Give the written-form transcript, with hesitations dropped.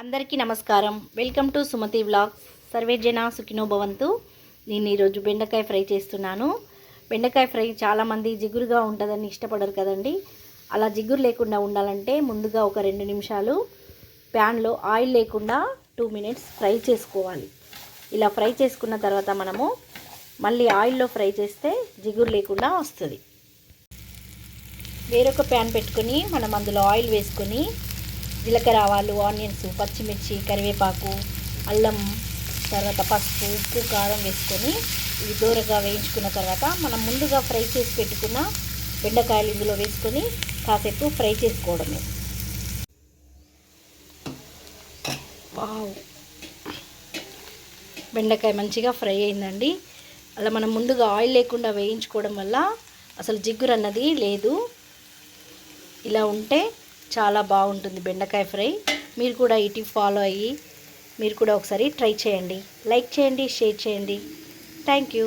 అందరికీ నమస్కారం. Welcome to Sumathi vlogs. సర్వే జన సుఖినో భవంతు. నేను ఈరోజు బెండకాయ ఫ్రై చేస్తున్నాను. బెండకాయ ఫ్రై చాలామంది జిగురుగా ఉంటుందని ఇష్టపడరు కదండి. అలా జిగురు లేకుండా ఉండాలంటే ముందుగా ఒక 2 నిమిషాలు ప్యాన్లో ఆయిల్ లేకుండా 2 మినిట్స్ ఫ్రై చేసుకోవాలి. ఇలా ఫ్రై చేసుకున్న తర్వాత మనము మళ్ళీ ఆయిల్లో ఫ్రై చేస్తే జిగురు లేకుండా వస్తుంది. వేరొక ప్యాన్ పెట్టుకొని మనం అందులో ఆయిల్ వేసుకొని జీలకర్ర, ఆవాలు, ఆనియన్స్, పచ్చిమిర్చి, కరివేపాకు, అల్లం, తర్వాత పసుపు, ఉప్పు, కారం వేసుకొని ఇవి దూరగా వేయించుకున్న తర్వాత మనం ముందుగా ఫ్రై చేసి పెట్టుకున్న బెండకాయలు ఇందులో వేసుకొని కాసేపు ఫ్రై చేసుకోవడమే. బెండకాయ మంచిగా ఫ్రై అయిందండి. అలా మనం ముందుగా ఆయిల్ లేకుండా వేయించుకోవడం వల్ల అసలు జిగురు అన్నది లేదు. ఇలా ఉంటే చాలా బాగుంటుంది బెండకాయ ఫ్రై. మీరు కూడా ఈ టిప్ ఫాలో అయ్యి మీరు కూడా ఒకసారి ట్రై చేయండి. లైక్ చేయండి, షేర్ చేయండి. Thank you.